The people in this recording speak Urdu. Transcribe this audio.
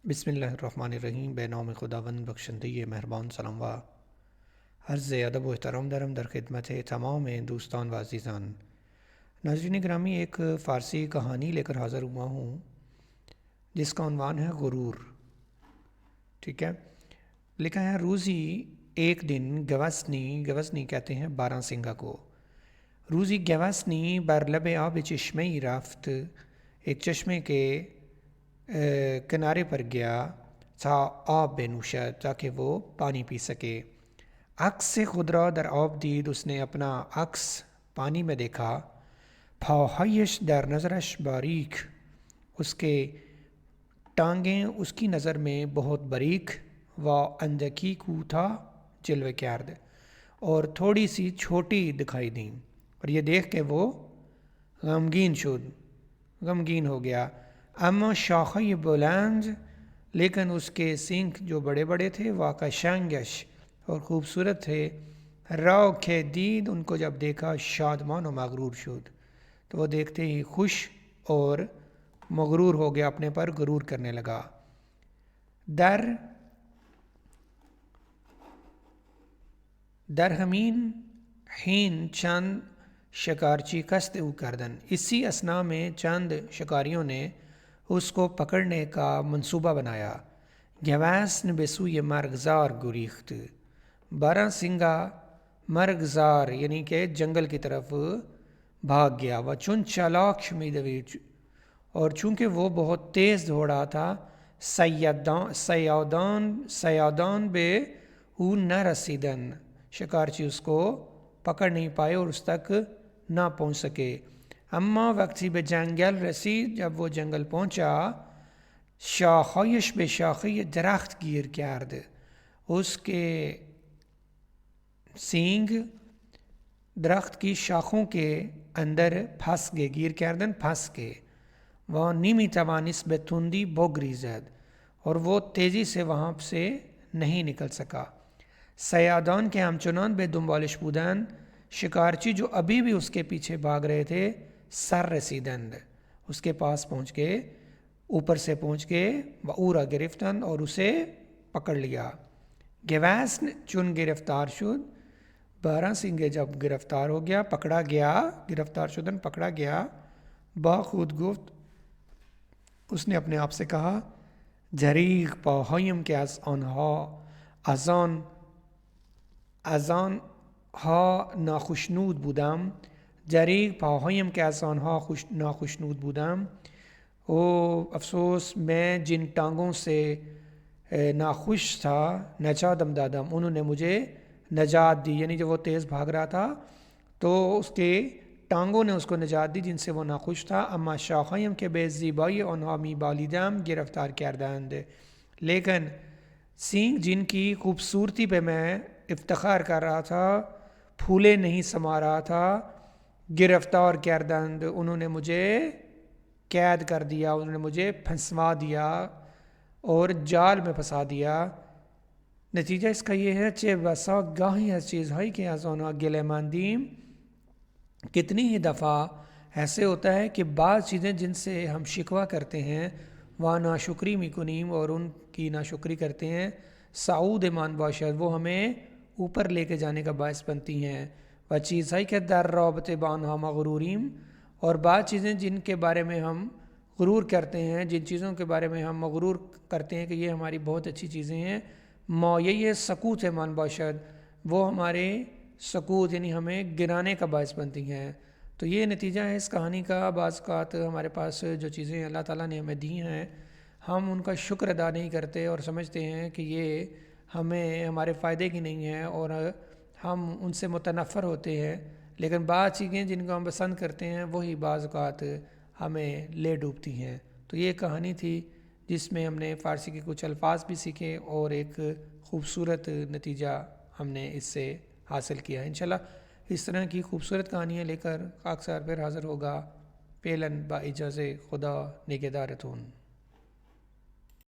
بسم اللہ الرحمن الرحیم بے نام خداوند بخشندہ مہربان سلام عرض ادب و احترام دارم در خدمت تمام دوستان و عزیزان. ناظرین گرامی، ایک فارسی کہانی لے کر حاضر ہوا ہوں جس کا عنوان ہے غرور. ٹھیک ہے. لکھا ہے روزی ایک دن گوزنی کہتے ہیں بارہ سنگھا کو. روزی گوزنی بر لب آب چشمه رفت. ایک چشمے کے کنارے پر گیا تا آب بنوشد تاکہ وہ پانی پی سکے. عکس خود را در آب دید. اس نے اپنا عکس پانی میں دیکھا. پاهایش در نظرش باریک. اس کے ٹانگیں اس کی نظر میں بہت باریک و اندکی کوتاه جلوه کرد اور تھوڑی سی چھوٹی دکھائی دیں. اور یہ دیکھ کے وہ غمگین ہو گیا. اما شاخه بلند، لیکن اس کے سینگ جو بڑے بڑے تھے، واقع شنگش اور خوبصورت تھے. راو کے دید، ان کو جب دیکھا، شادمان و مغرور شد، تو وہ دیکھتے ہی خوش اور مغرور ہو گیا، اپنے پر غرور کرنے لگا. در همین حین چند شکارچی قصد او کردند. اسی اثنا میں چند شکاریوں نے اس کو پکڑنے کا منصوبہ بنایا. گوزن به سوی مرغزار گریخت. بارہ سنگھا مرغزار یعنی کہ جنگل کی طرف بھاگ گیا. و چون چالاک میدوید، اور چونکہ وہ بہت تیز دوڑ رہا تھا، صیادان به او نہ رسیدن، شکارچی اس کو پکڑ نہیں پائے اور اس تک نہ پہنچ سکے. اما وقتی به جنگل رسید، جب وہ جنگل پہنچا، شاخهایش به شاخه درخت گیر کرد. اس کے سینگ درخت کی شاخوں کے اندر پھنس گئے. گیر کردن پھنس گئے. و نیمی توانست به تندی بگریزد، اور وہ تیزی سے وہاں سے نہیں نکل سکا. صیادان کے همچنان به دنبالش بودند. شکارچی جو ابھی بھی اس کے پیچھے بھاگ رہے تھے، سر رسیدند، اس کے پاس پہنچ گئے، اوپر سے پہنچ گئے. و او را گرفتند، اور اسے پکڑ لیا. گوزن چون گرفتار شد، بارہ سنگھا جب گرفتار ہو گیا، پکڑا گیا، گرفتار شدن پکڑا گیا. با خود گفت، اس نے اپنے آپ سے کہا، دریغ پاهایم که از آنها ناخشنود بودم. دریغ پاهایم که از آنها ناخشنود بودم. او افسوس، میں جن ٹانگوں سے ناخوش تھا، نجاتم دادم، انہوں نے مجھے نجات دی. یعنی جب وہ تیز بھاگ رہا تھا تو اس کے ٹانگوں نے اس کو نجات دی جن سے وہ ناخوش تھا. اما شاخهایم که به زیبایی آنها میبالیدم گرفتار کردند. لیکن سینگ جن کی خوبصورتی پہ میں افتخار کر رہا تھا، پھولے نہیں سما رہا تھا، گرفتار کردند، انہوں نے مجھے قید کر دیا، انہوں نے مجھے پھنسوا دیا اور جال میں پھنسا دیا. نتیجہ اس کا یہ ہے، چه بسا گاهی از چیزهایی که از آنها گله ماندیم. کتنی ہی دفعہ ایسے ہوتا ہے کہ بعض چیزیں جن سے ہم شکوہ کرتے ہیں، وہ ناشکری میکنیم، اور ان کی ناشکری کرتے ہیں، سعود مان باشد، وہ ہمیں اوپر لے کے جانے کا باعث بنتی ہیں. و چیزهایی که در رابطه با آنها مغروریم، اور بعض چیزیں جن کے بارے میں ہم غرور کرتے ہیں، جن چیزوں کے بارے میں ہم مغرور کرتے ہیں کہ یہ ہماری بہت اچھی چیزیں ہیں، مایه سقوط مان باشد، وہ ہمارے سقوط یعنی ہمیں گرانے کا باعث بنتی ہیں. تو یہ نتیجہ ہے اس کہانی کا. بعض اوقات ہمارے پاس جو چیزیں اللہ تعالیٰ نے ہمیں دی ہیں، ہم ان کا شکر ادا نہیں کرتے اور سمجھتے ہیں کہ یہ ہمیں ہمارے فائدے کی نہیں ہیں اور ہم ان سے متنفر ہوتے ہیں. لیکن بعض چیزیں جن کو ہم پسند کرتے ہیں، وہی بعض اوقات ہمیں لے ڈوبتی ہیں. تو یہ کہانی تھی جس میں ہم نے فارسی کے کچھ الفاظ بھی سیکھے اور ایک خوبصورت نتیجہ ہم نے اس سے حاصل کیا. انشاءاللہ اس طرح کی خوبصورت کہانیاں لے کر خاکسار پھر حاضر ہوگا. پیلن با اجازت خدا نگہدارتون.